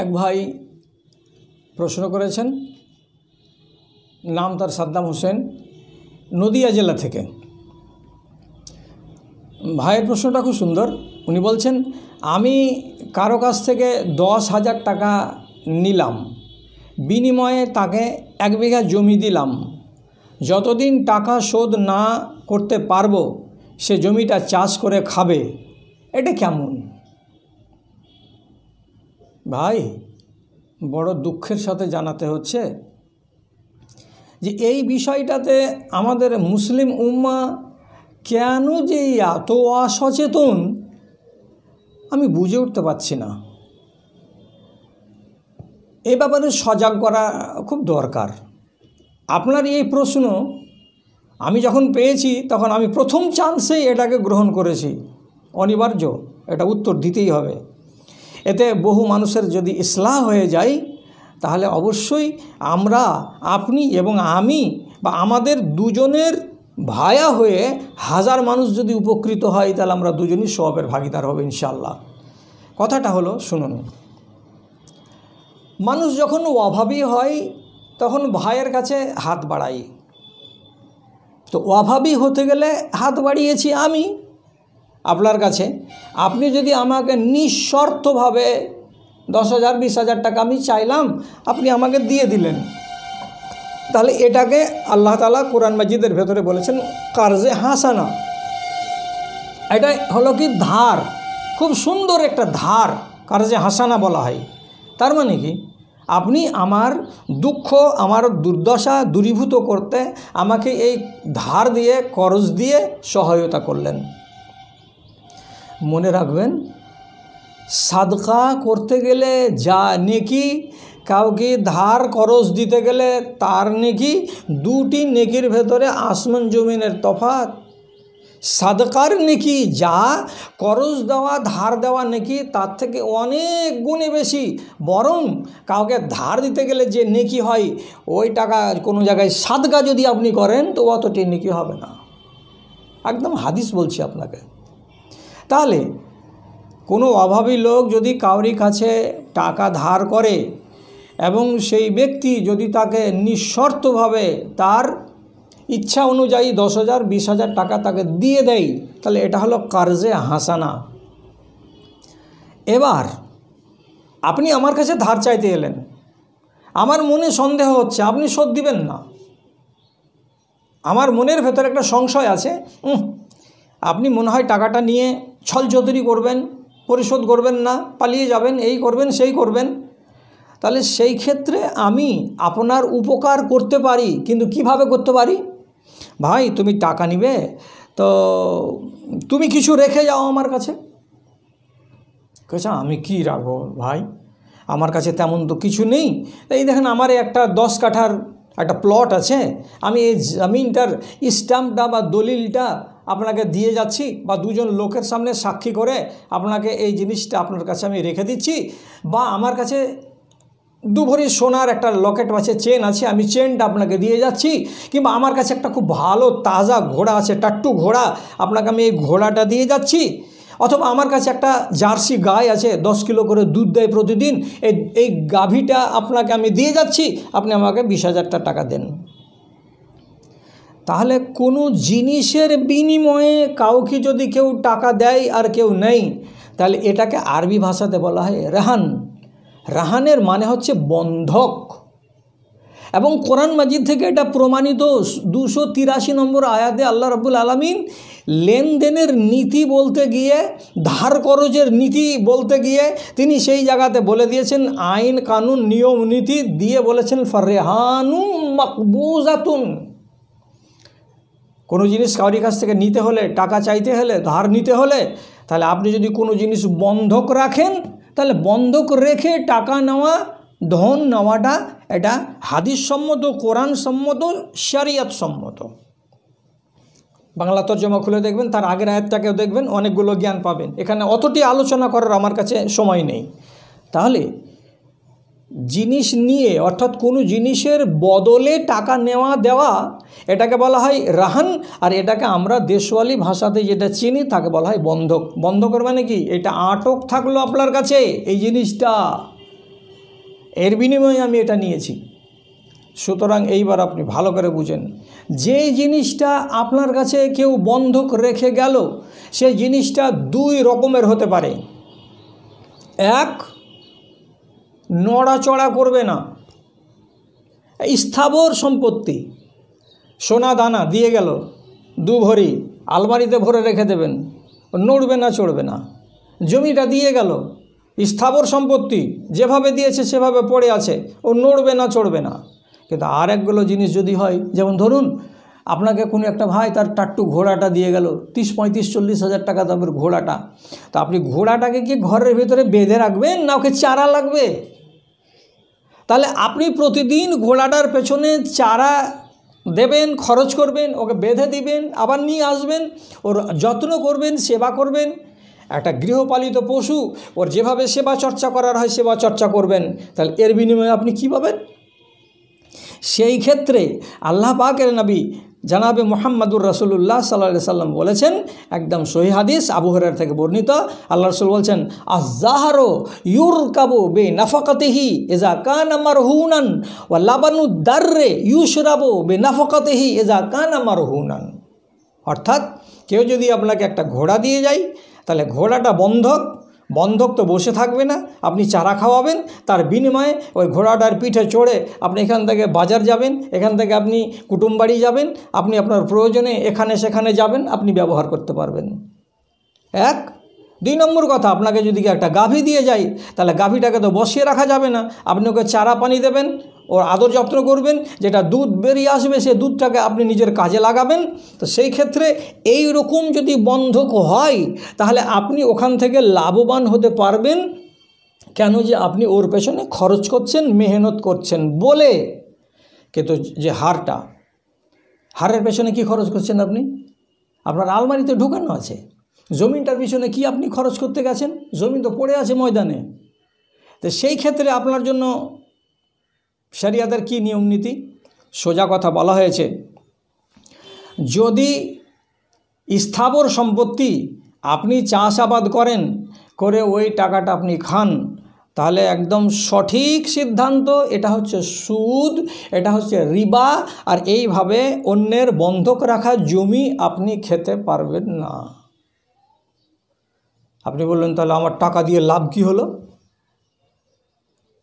এক ভাই প্রশ্ন করেছেন, নাম তার সাদ্দাম হোসেন, নদিয়া জেলা থেকে। ভাইয়ের প্রশ্নটা খুব সুন্দর। উনি বলছেন, আমি কারো কাছ থেকে 10,000 টাকা নিলাম, বিনিময়ে তাকে 1 বিঘা জমি দিলাম। যতদিন টাকা শোধ না করতে পারবো সে জমিটা চাষ করে খাবে, এটা কেমন? ভাই, বড় দুঃখের সাথে জানাতে হচ্ছে যে এই বিষয়টাতে আমাদের মুসলিম উম্মাহ কেন যে এত অসচেতন আমি বুঝে উঠতে পারছি না। এই ব্যাপারে সজাগ করা খুব দরকার। আপনার এই প্রশ্ন আমি যখন পেয়েছি তখন আমি প্রথম চান্সেই এটাকে গ্রহণ করেছি, অনিবার্য, এটা উত্তর দিতেই হবে। এতে বহু মানুষের যদি ইসলাহ হয়ে যায় তাহলে অবশ্যই আমরা, আপনি এবং আমি বা আমাদের দুজনের ভায়া হয়ে 1000 মানুষ যদি উপকৃত হয় তাহলে আমরা দুজনই সওয়াবের ভাগিদার হবে ইনশাআল্লাহ। কথাটা হলো, শুনুন, মানুষ যখন অভাবী হয় তখন ভাইয়ের কাছে হাত বাড়াই। তো অভাবী হতে গেলে হাত বাড়িয়েছি আমি আপনার কাছে। আপনি যদি আমাকে নিঃশর্তভাবে 10,000 20,000 টাকা আমি চাইলাম, আপনি আমাকে দিয়ে দিলেন, তাহলে এটাকে আল্লাহ তাআলা কোরআন মাজিদের ভেতরে বলেছেন কারজে হাসানা। এটা হলো কি ধার, খুব সুন্দর একটা ধার, কারজে হাসানা বলা হয়। তার মানে কি, আপনি আমার দুঃখ, আমার দুর্দশা দূরীভূত করতে আমাকে এই ধার দিয়ে, করজ দিয়ে সহায়তা করলেন। মনে রাখবেন, সাদকা করতে গেলে যা নেকি, কাউকে ধার করজ দিতে গেলে তার নেকি, দুটি নেকির ভেতরে আসমান জমিনের তফাৎ। সাদকার নেকি যা, করজ দেওয়া, ধার দেওয়া নেকি তার থেকে অনেক গুণে বেশি। বরং কাউকে ধার দিতে গেলে যে নেকি হয়, ওই টাকা কোনো জায়গায় সাদকা যদি আপনি করেন তো অতটি নেকি হবে না। একদম হাদিস বলছি আপনাকে। তাহলে কোনো অভাবী লোক যদি কাউরি কাছে টাকা ধার করে এবং সেই ব্যক্তি যদি তাকে নিঃশর্তভাবে তার ইচ্ছা অনুযায়ী 10,000 20,000 টাকা তাকে দিয়ে দেয়, তাহলে এটা হলো কারজে হাসানা। এবার আপনি আমার কাছে ধার চাইতে এলেন, আমার মনে সন্দেহ হচ্ছে আপনি শোধ দিবেন না। আমার মনের ভেতরে একটা সংশয় আছে, আপনি মনে হয় টাকাটা নিয়ে ছলচতুরি করবেন, পরিশোধ করবেন না, পালিয়ে যাবেন, এই করবেন সেই করবেন। তাহলে সেই ক্ষেত্রে আমি আপনার উপকার করতে পারি, কিন্তু কিভাবে করতে পারি? ভাই, তুমি টাকা নিবে তো তুমি কিছু রেখে যাও আমার কাছে। আমি কি রাখবো ভাই, আমার কাছে তেমন তো কিছু নেই। এই দেখেন, আমার একটা 10 কাঠার একটা প্লট আছে, আমি এই জমিনটার স্ট্যাম্পটা বা দলিলটা আপনাকে দিয়ে যাচ্ছি, বা দুজন লোকের সামনে সাক্ষী করে আপনাকে এই জিনিসটা আপনার কাছে আমি রেখে দিচ্ছি। বা আমার কাছে 2 ভরি সোনার একটা লকেট আছে, চেন আছে, আমি চেনটা আপনাকে দিয়ে যাচ্ছি। কিংবা আমার কাছে একটা খুব ভালো তাজা ঘোড়া আছে, টাট্টু ঘোড়া, আপনাকে আমি এই ঘোড়াটা দিয়ে যাচ্ছি। অথবা আমার কাছে একটা জার্সি গাই আছে, 10 কিলো করে দুধ দেয় প্রতিদিন, এই গাভীটা আপনাকে আমি দিয়ে যাচ্ছি, আপনি আমাকে 20,000 টাকা দেন। তাহলে কোনো জিনিসের বিনিময়ে কাউকে যদি কেউ টাকা দেয় আর কেউ নেই, তাহলে এটাকে আরবি ভাষাতে বলা হয় রাহান। রাহানের মানে হচ্ছে বন্ধক। এবং কোরআন মাজিদ থেকে এটা প্রমাণিত। 283 নম্বর আয়াতে আল্লাহ রাব্বুল আলামিন লেনদেনের নীতি বলতে গিয়ে, ধার করজের নীতি বলতে গিয়ে তিনি সেই জায়গাতে বলে দিয়েছেন, আইন কানুন নিয়ম নীতি দিয়ে বলেছেন ফারহানুম মাকবুজাতুন। কোনো জিনিস কাউরি কাছ থেকে নিতে হলে, টাকা চাইতে হলে, ধার নিতে হলে, তাহলে আপনি যদি কোনো জিনিস বন্ধক রাখেন, তাহলে বন্ধক রেখে টাকা নেওয়া, ধন নেওয়াটা এটা হাদিস সম্মত, কোরআন সম্মত, শরিয়ত সম্মত। বাংলা তর্জমা খুলে দেখবেন, তার আগের আয়াতটাকেও দেখবেন, অনেকগুলো জ্ঞান পাবেন। এখানে অতটি আলোচনা করার আমার কাছে সময় নেই। তাহলে জিনিস নিয়ে, অর্থাৎ কোনো জিনিসের বদলে টাকা নেওয়া দেওয়া, এটাকে বলা হয় রাহান। আর এটাকে আমরা দেশওয়ালি ভাষাতে যেটা চিনি তাকে বলা হয় বন্ধক। বন্ধকের মানে কি, এটা আটক থাকলো আপনার কাছে, এই জিনিসটা এর বিনিময়ে আমি এটা নিয়েছি। সুতরাং এইবার আপনি ভালো করে বুঝেন, যে জিনিসটা আপনার কাছে কেউ বন্ধক রেখে গেল, সেই জিনিসটা দুই রকমের হতে পারে। এক, নড়াচড়া করবে না, স্থাবর সম্পত্তি, সোনা দানা দিয়ে গেল 2 ভরি, আলমারিতে ভরে রেখে দেবেন, নড়বে না চড়বে না। জমিটা দিয়ে গেল, স্থাবর সম্পত্তি, যেভাবে দিয়েছে সেভাবে পড়ে আছে, ও নড়বে না চড়বে না। কিন্তু আর একগুলো জিনিস যদি হয়, যেমন ধরুন আপনাকে কোনো একটা ভাই তার টাট্টু ঘোড়াটা দিয়ে গেল, 30, 35, 40 হাজার টাকা দামের ঘোড়াটা, তো আপনি ঘোড়াটাকে কি ঘরের ভেতরে বেঁধে রাখবেন, না ওকে চারা লাগবে? তাহলে আপনি প্রতিদিন ঘোড়াটার পেছনে চারা দেবেন, খরচ করবেন, ওকে বেঁধে দিবেন, আবার নিয়ে আসবেন, ওর যত্ন করবেন, সেবা করবেন। একটা গৃহপালিত পশু, ওর যেভাবে সেবা চর্চা করার হয় সেবা চর্চা করবেন। তাহলে এর বিনিময়ে আপনি কী পাবেন? সেই ক্ষেত্রে আল্লাহ পাকের নবী জানাবে মুহাম্মাদুর রাসূলুল্লাহ সাল্লাল্লাহু আলাইহি সাল্লাম বলেছেন, একদম সহিহ হাদিস আবু হুরায়রা থেকে বর্ণিত, আল্লাহ রাসূল বলছেন, আয-যাহরু ইউরকাবু বিনাফাকাতিহি ইযা কানা মারহুনান ওয়া লাবানু দাররে ইউশরাবু বিনাফাকাতিহি ইযা কানা মারহুনান। অর্থাৎ কেউ যদি আপনাকে একটা ঘোড়া দিয়ে যায়, তাহলে ঘোড়াটা বন্ধক তো বসে থাকবে না, আপনি চারা খাওয়াবেন, তার বিনিময়ে ওই ঘোড়াটার পিঠে চড়ে আপনি এখান থেকে বাজার যাবেন, এখান থেকে আপনি কুটুমবাড়ি যাবেন, আপনি আপনার প্রয়োজনে এখানে সেখানে যাবেন, আপনি ব্যবহার করতে পারবেন। 1, 2 নম্বর কথা, আপনাকে যদি একটা গাভী দিয়ে যায়, তাহলে গাভীটাকে তো বসিয়ে রাখা যাবে না, আপনি ওকে চারা পানি দেবেন, ওর আদর যত্ন করবেন, যেটা দুধ বেরিয়ে আসবে সেই দুধটাকে আপনি নিজের কাজে লাগাবেন। তো সেই ক্ষেত্রে এই রকম যদি বন্ধক হয়, তাহলে আপনি ওখান থেকে লাভবান হতে পারবেন। কেন? যে আপনি ওর পেছনে খরচ করছেন, মেহনত করছেন বলে। কিন্তু যে হারের পেছনে কি খরচ করছেন আপনি? আপনার আলমারিতে ঢোকানো আছে। জমিনটার পিছনে কি আপনি খরচ করতে গেছেন? জমিন তো পড়ে আছে ময়দানে। তো সেই ক্ষেত্রে আপনার জন্য শরিয়াতের কি নিয়ম নীতি? সোজা কথা বলা হয়েছে, যদি স্থাবর সম্পত্তি আপনি চাষাবাদ করেন, করে ওই টাকাটা আপনি খান, তাহলে একদম সঠিক সিদ্ধান্ত, এটা হচ্ছে সুদ, এটা হচ্ছে রিবা। আর এইভাবে অন্যের বন্ধক রাখা জমি আপনি খেতে পারবেন না। আপনি বললেন, তাহলে আমার টাকা দিয়ে লাভ কি হলো?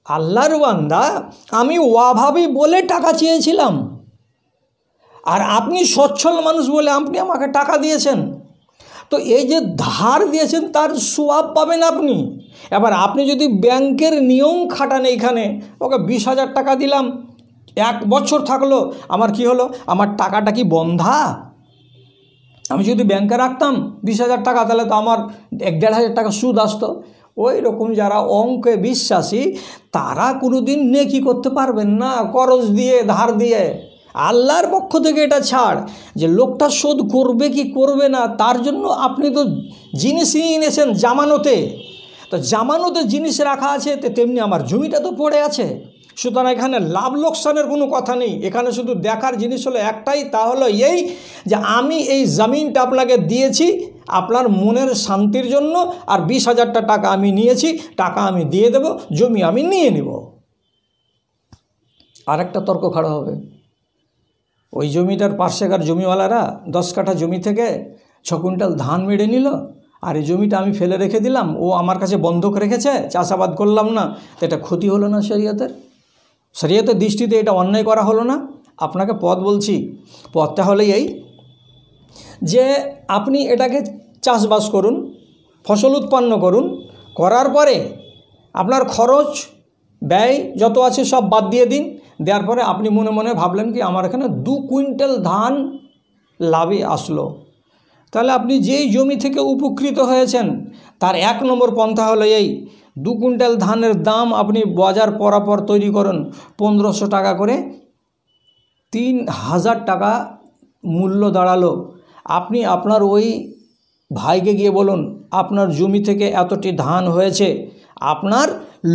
আল্লাহর বান্দা, আমি অভাবী বলে টাকা চেয়েছিলাম, আর আপনি সচ্ছল মানুষ বলে আপনি আমাকে টাকা দিয়েছেন। তো এই যে ধার দিয়েছেন তার সওয়াব পাবেন আপনি। এবার আপনি যদি ব্যাংকের নিয়ম খাটান, এইখানে ওকে 20,000 টাকা দিলাম, 1 বছর থাকলো, আমার কি হলো? আমার টাকাটা কি বন্ধা? আমি যদি ব্যাংকে রাখতাম 20,000 টাকা, তাহলে তো আমার 1-1.5 টাকা সুদ আসতো। ওই রকম যারা অঙ্কে বিশ্বাসী, তারা কোনোদিন নেকি করতে পারবেন না করজ দিয়ে, ধার দিয়ে। আল্লাহর পক্ষ থেকে এটা ছাড়, যে লোকটা শোধ করবে কি করবে না, তার জন্য আপনি তো জিনিস নিয়ে এনেছেন জামানতে। তো জামানতে জিনিস রাখা আছে, তেমনি আমার জমিটা তো পড়ে আছে। সুতরাং এখানে লাভ লোকসানের কোনো কথা নেই। এখানে শুধু দেখার জিনিস হলো একটাই, তা হলো এই যে আমি এই জমিনটা আপনাকে দিয়েছি আপনার মনের শান্তির জন্য, আর 20,000 টাকা আমি নিয়েছি, টাকা আমি দিয়ে দেব, জমি আমি নিয়ে নেব। আরেকটা তর্ক খাড়া হবে, ওই জমিটার পাশেকার জমিওয়ালারা 10 কাঠা জমি থেকে 6 কুইন্টাল ধান মেরে নিল, আর এই জমিটা আমি ফেলে রেখে দিলাম, ও আমার কাছে বন্ধক রেখেছে, চাষাবাদ করলাম না, তো এটা ক্ষতি হলো না? শরীয়তের দৃষ্টিতে এটা অন্যায় করা হলো না? আপনাকে পথ বলছি, পথটা হলো এই যে আপনি এটাকে চাষবাস করুন, ফসল উৎপন্ন করুন, করার পরে আপনার খরচ ব্যয় যত আছে সব বাদ দিয়ে দিন। দেওয়ার পরে আপনি মনে মনে ভাবলেন কি আমার এখানে 2 কুইন্টাল ধান লাভে আসলো, তাহলে আপনি যেই জমি থেকে উপকৃত হয়েছেন তার 1 নম্বর পন্থা হলো এই, 2 কুইন্টাল ধানের দাম আপনি বাজার পরাপর তৈরি করুন 1500 টাকা করে, 3,000 টাকা মূল্য দাঁড়ালো। আপনি আপনার ওই ভাইকে গিয়ে বলুন, আপনার জমি থেকে এতটি ধান হয়েছে, আপনার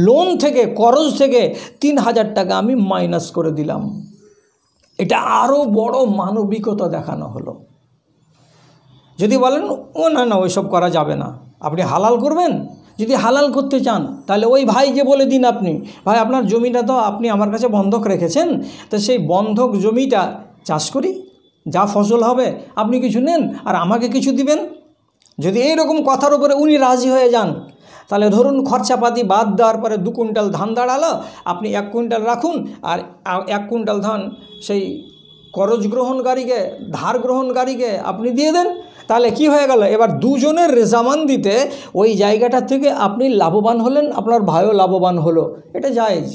লোন থেকে, করজ থেকে 3,000 টাকা আমি মাইনাস করে দিলাম। এটা আরও বড় মানবিকতা দেখানো হলো। যদি বলেন ও না ওইসব করা যাবে না, আপনি হালাল করবেন, যদি হালাল করতে চান তাহলে ওই ভাইকে বলে দিন, আপনি ভাই আপনার জমিটা তো আপনি আমার কাছে বন্ধক রেখেছেন, তো সেই বন্ধক জমিটা চাষ করি, যা ফসল হবে আপনি কিছু নেন আর আমাকে কিছু দিবেন। যদি এইরকম কথার উপরে উনি রাজি হয়ে যান, তাহলে ধরুন খরচাপাতি বাদ দেওয়ার পরে 2 কুইন্টাল ধান দাঁড়ালো, আপনি 1 কুইন্টাল রাখুন আর 1 কুইন্টাল ধান সেই করজ গ্রহণকারীকে, ধার গ্রহণকারীকে আপনি দিয়ে দেন। তাহলে কি হয়ে গেল, এবার দুজনের রেজামান দিতে ওই জায়গাটা থেকে আপনি লাভবান হলেন, আপনার ভাইও লাভবান হলো, এটা জায়েজ।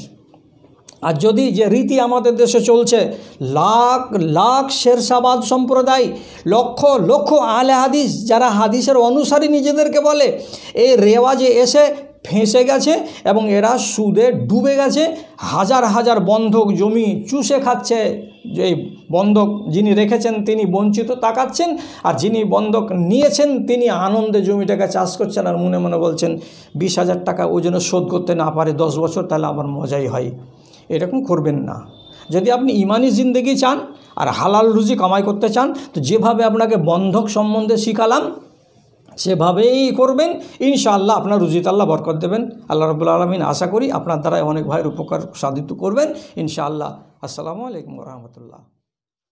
আর যদি যে রীতি আমাদের দেশে চলছে, লাখ লাখ শেরশাবাদ সম্প্রদায়, লক্ষ লক্ষ আলে হাদিস যারা হাদিসের অনুসারী নিজেদেরকে বলে, এই রেওয়াজে এসে ফেঁসে গেছে এবং এরা সুদে ডুবে গেছে। হাজার হাজার বন্ধক জমি চুষে খাচ্ছে। যে বন্ধক যিনি রেখেছেন তিনি বঞ্চিত তাকাচ্ছেন, আর যিনি বন্ধক নিয়েছেন তিনি আনন্দে জমিটাকে চাষ করছেন আর মনে মনে বলছেন 20,000 টাকা ও যেন শোধ করতে না পারে 10 বছর, তাহলে আমার মজাই হয়। এরকম করবেন না। যদি আপনি ইমানি জিন্দেগি চান আর হালাল রুজি কামাই করতে চান, তো যেভাবে আপনাকে বন্ধক সম্বন্ধে শিখালাম সেভাবেই করবেন, ইনশাআল্লাহ আপনার রুজিতে আল্লাহ বরকত দেবেন। আল্লাহ রাব্বুল আলামিন আশা করি আপনার দ্বারাই অনেক ভাইয়ের উপকার সাধিত করবেন ইনশাআল্লাহ। আসসালামু আলাইকুম ওয়া রাহমাতুল্লাহ।